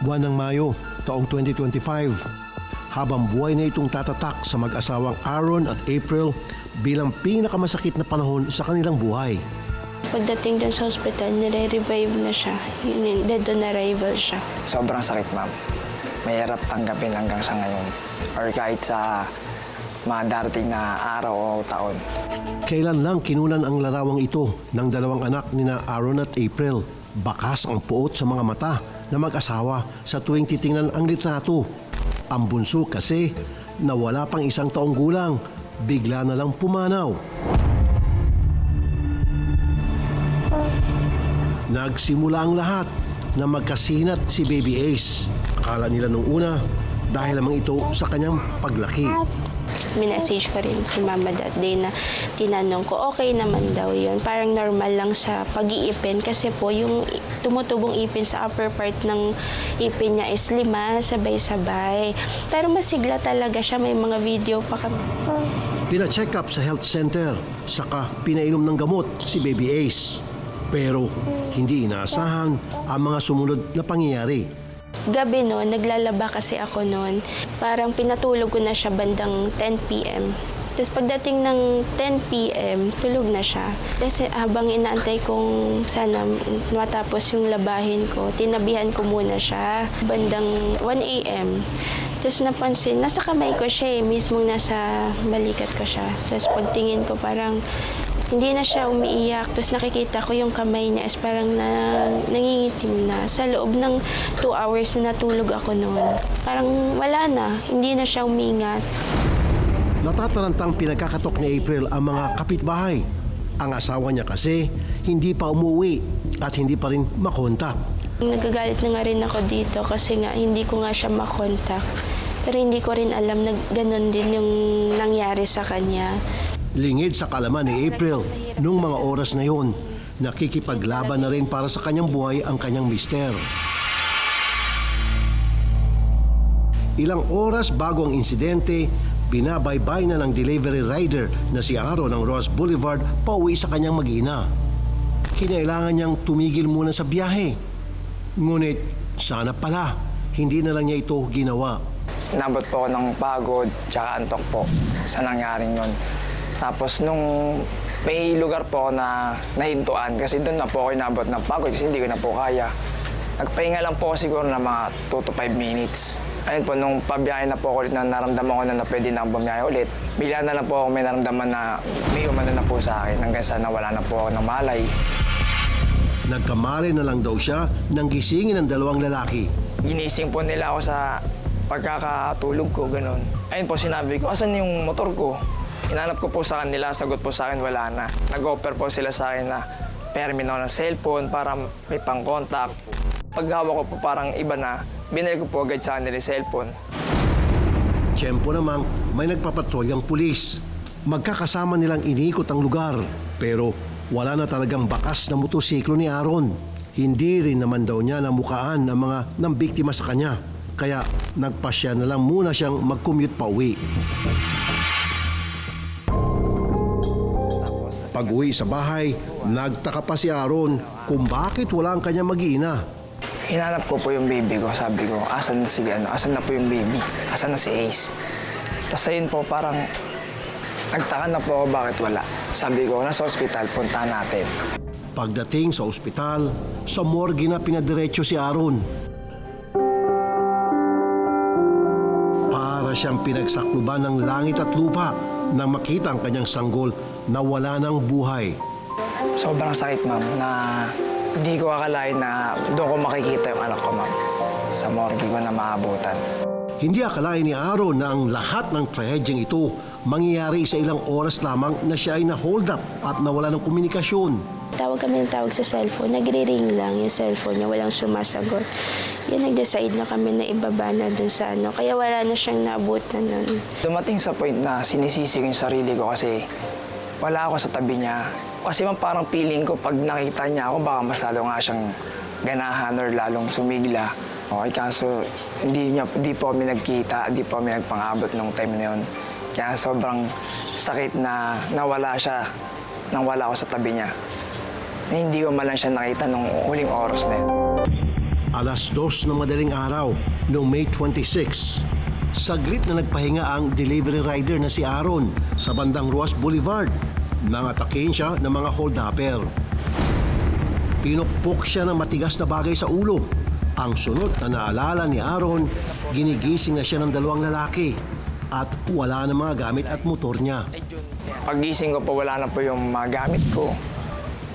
Buwan ng Mayo, taong 2025, habang buhay na itong tatatak sa mag-asawang Aaron at April bilang pinakamasakit na panahon sa kanilang buhay. Pagdating dun sa hospital, nire-revive na siya. Dead on arrival siya. Sobrang sakit, ma'am. Mahirap tanggapin hanggang sa ngayon. Or kahit sa mga darating na araw o taon. Kailan lang kinunan ang larawang ito ng dalawang anak ni na Aaron at April. Bakas ang puot sa mga mata na mag-asawa sa tuwing titingnan ang litrato. Ang bunso kasi na wala pang isang taong gulang, bigla na lang pumanaw. Nagsimula ang lahat na magkasinat si Baby Ace. Akala nila nung una dahil lamang ito sa kanyang paglaki. Minessage ko rin si Mama that day na tinanong ko, okay naman daw yun. Parang normal lang sa pag-iipin kasi po yung tumutubong ipin sa upper part ng ipin niya is 5, sabay-sabay. Pero masigla talaga siya, may mga video pa kami. Pina-check up sa health center, saka pinainom ng gamot si Baby Ace. Pero hindi inaasahan ang mga sumunod na pangyayari. Gabi noon, naglalaba kasi ako noon. Parang pinatulog ko na siya bandang 10 p.m. Tapos pagdating ng 10 p.m., tulog na siya. Kasi habang inaantay kong sana matapos yung labahin ko, tinabihan ko muna siya bandang 1 a.m. Tapos napansin, nasa kamay ko siya mismong nasa balikat ko siya. Tapos pagtingin ko parang hindi na siya umiiyak. Tapos nakikita ko yung kamay niya is parang nangingitim na. Sa loob ng 2 hours na natulog ako noon, parang wala na. Hindi na siya umingat. Natatarantang pinagkakatok ni April ang mga kapitbahay. Ang asawa niya kasi hindi pa umuwi at hindi pa rin makontak. Nagagalit na nga rin ako dito kasi nga hindi ko nga siya makontak. Pero hindi ko rin alam na ganun din yung nangyari sa kanya. Lingid sa kalaman ni April nung mga oras na yon, nakikipaglaban na rin para sa kanyang buhay ang kanyang mister. Ilang oras bago ang insidente, binabaybay na ng delivery rider na si Aaron ng Ross Boulevard pauwi sa kanyang mag-ina. Kinailangan niyang tumigil muna sa biyahe. Ngunit sana pala, hindi na lang niya ito ginawa. Inabot po ako ng pagod tsaka antok po sa nangyaring yun. Tapos nung may lugar po ako na nahintuan kasi doon na po ako inabot ng pagod kasi hindi ko na po kaya. Nagpahinga lang po ako siguro na mga 2 to 5 minutes. Ayun po, nung pabiyahe na po ako ulit na naramdaman ko na pwede na akong bumiyahe ulit, bigla na lang po ako may naramdaman na may umano na po sa akin hanggang sa nawala na po ako ng malay. Nagkamali na lang daw siya nang gisingin ng dalawang lalaki. Ginising po nila ako sa pagkakatulog ko, gano'n. Ayun po, sinabi ko, asan yung motor ko? Inanap ko po sa kanila, sagot po sa akin, wala na. Nag-offer po sila sa akin na permin ako ng cellphone para may pang-contact. Paghawak ko po parang iba na, binalik ko po agad sa kanila yung cellphone. Tiyempo namang may nagpapatrolyang pulis. Magkakasama nilang iniikot ang lugar. Pero wala na talagang bakas na motosiklo ni Aaron. Hindi rin naman daw niya namukaan ang mga nambiktima sa kanya. Kaya nagpasya na lang muna siyang mag-commute pa uwi. Pag-uwi sa bahay, nagtaka pa si Aaron kung bakit wala ang kanyang mag-iina. Hinanap ko po yung baby ko, sabi ko, asan na po yung baby? Asan na si Ace? Tapos ayun po, parang nagtaka na po ako bakit wala. Sabi ko, nasa ospital, puntahan natin. Pagdating sa ospital, sa morgue na pinadiretso si Aaron. Para siyang pinagsakluban ng langit at lupa nang makita ang kanyang sanggol na wala ng buhay. Sobrang sakit, ma'am, na hindi ko akalain na doon ko makikita yung anak ko, ma'am. Sa morgue ko na maabutan. Hindi akalain ni Aaron na ang lahat ng trahedyang ito mangyayari sa ilang oras lamang na siya ay na-hold up at nawala ng komunikasyon. Tawag kami ng tawag sa cellphone. Nagre-ring lang yung cellphone niya. Walang sumasagot. Yan, nag-decide na kami na ibaba na dun sa ano. Kaya wala na siyang naabutan nun. Dumating sa point na sinisisi ko yung sarili ko kasi wala ako sa tabi niya. Kasi man parang feeling ko pag nakita niya ako, baka mas lalo nga siyang ganahan or lalong sumigla. Okay, kaso hindi po kami nagkita, hindi po kami nagpang-abot nung time na yun. Kaya sobrang sakit na nawala siya nang wala ako sa tabi niya. Na hindi ko man lang siya nakita nung huling oras na yun. 2:00 ng madaling araw noong May 26. Saglit na nagpahinga ang delivery rider na si Aaron sa bandang Ruas Boulevard nang atakin siya ng mga hold-upper. Pinukpok siya ng matigas na bagay sa ulo. Ang sunod na naalala ni Aaron, ginigising na siya ng 2 lalaki at wala na mga gamit at motor niya. Paggising ko po, wala na po yung mga gamit ko.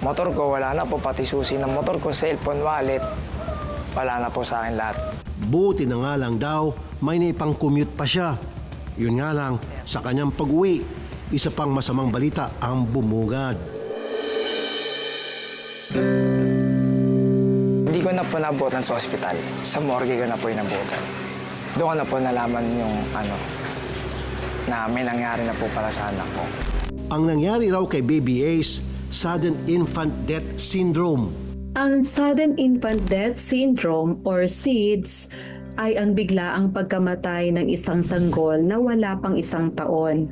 Motor ko, wala na po. Pati susi ng motor ko, cellphone, wallet. Wala na po sa akin lahat. Buti na nga lang daw, may naipang-commute pa siya. Yun nga lang, sa kanyang pag-uwi, isa pang masamang balita ang bumugad. Hindi ko na po nabutan sa ospital. Sa morgue ko na po inabutan. Doon ko na po nalaman yung na may nangyari na po pala sa anak ko. Ang nangyari raw kay Baby Ace, Sudden Infant Death Syndrome. Ang Sudden Infant Death Syndrome or SIDS ay ang biglaang pagkamatay ng isang sanggol na wala pang 1 taon,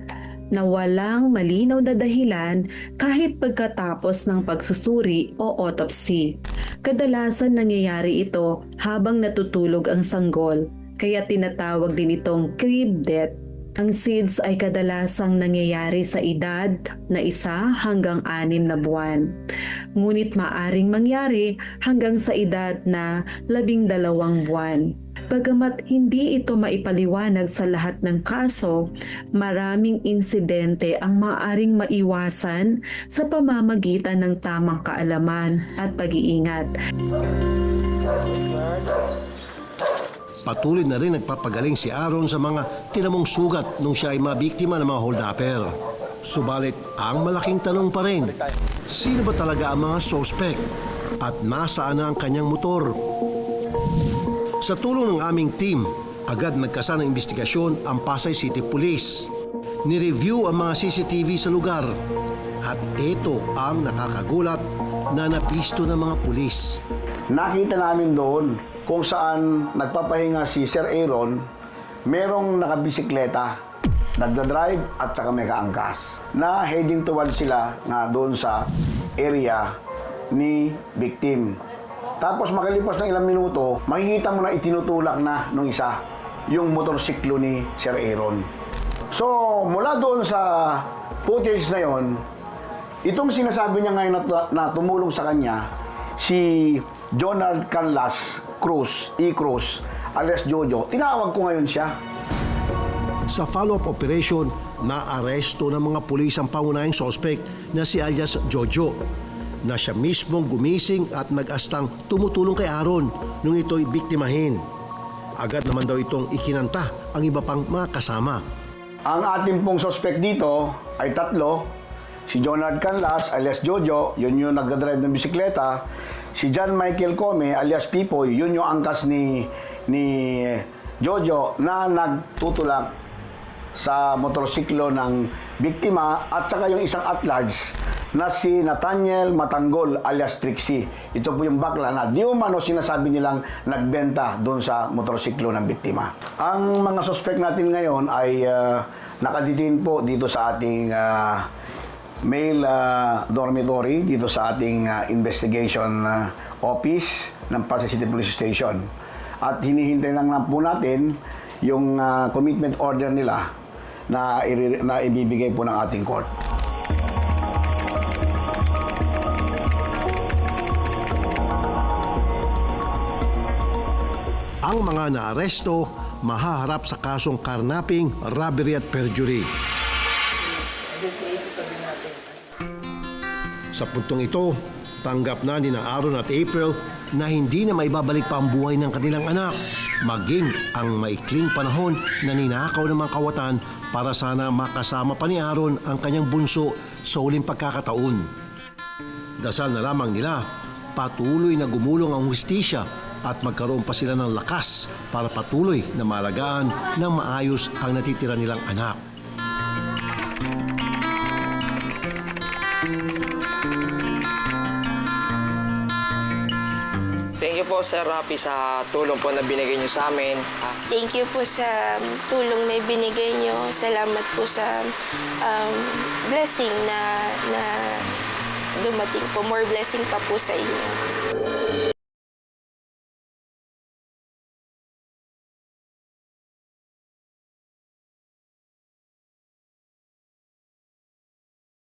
na walang malinaw na dahilan kahit pagkatapos ng pagsusuri o autopsy. Kadalasan nangyayari ito habang natutulog ang sanggol, kaya tinatawag din itong crib death. Ang SIDS ay kadalasang nangyayari sa edad na 1 hanggang 6 na buwan. Ngunit maaring mangyari hanggang sa edad na 12 buwan. Bagamat hindi ito maipaliwanag sa lahat ng kaso, maraming insidente ang maaaring maiwasan sa pamamagitan ng tamang kaalaman at pag-iingat. Patuloy na rin nagpapagaling si Aaron sa mga tinamong sugat nung siya ay mabiktima ng mga hold-upper. Subalit, ang malaking tanong pa rin, sino ba talaga ang mga suspect at nasaan na ang kanyang motor? Sa tulong ng aming team, agad nagkasa ng investigasyon ang Pasay City Police. Nireview ang mga CCTV sa lugar at ito ang nakakagulat na napisto ng mga pulis. Nakita namin doon kung saan nagpapahinga si Sir Aaron, merong nakabisikleta, nagdadrive at saka may kaangkas, na heading towards sila na doon sa area ni victim. Tapos makalipas ng ilang minuto, makikita mo na itinutulak na nung isa yung motorsiklo ni Sir Aaron. So, mula doon sa footage na yon, itong sinasabi niya ngayon na tumulong sa kanya, si Jonard Canlas Cruz, E-Cruz, alias Jojo, tinawag ko ngayon siya. Sa follow-up operation, naaresto ng mga pulis ang pangunahing suspect na si alias Jojo, na siya mismong gumising at nag-astang tumutulong kay Aaron nung ito'y biktimahin. Agad naman daw itong ikinanta ang iba pang mga kasama. Ang ating pong suspect dito ay 3. Si Jonard Canlas alias Jojo, yun yung nagdadrive ng bisikleta. Si John Michael Come alias Pipoy, yun yung angkas ni Jojo na nagtutulak sa motorsiklo ng biktima at saka yung isang at-large na si Nathaniel Matanggol alias Trixie. Ito po yung bakla na di umano sinasabi nilang nagbenta doon sa motorsiklo ng biktima. Ang mga suspect natin ngayon ay nakadetain po dito sa ating male dormitory dito sa ating investigation office ng Pasay City Police Station. At hinihintay lang po natin yung commitment order nila na ibibigay po ng ating court. Ang mga naaresto mahaharap sa kasong karnaping, robbery at perjury. Sa puntong ito, tanggap na ni Aaron at April na hindi na maibabalik pa ang buhay ng kanilang anak, maging ang maikling panahon na ninakaw ng mga kawatan para sana makasama pa ni Aaron ang kanyang bunso sa huling pagkakataon. Dasal na lamang nila, patuloy na gumulong ang hustisya at magkaroon pa sila ng lakas para patuloy na maalagaan ng maayos ang natitira nilang anak. Thank you po, Sir Rapi, sa tulong po na binigay niyo sa amin. Thank you po sa tulong na ibinigay nyo. Salamat po sa blessing na dumating po. More blessing pa po sa inyo.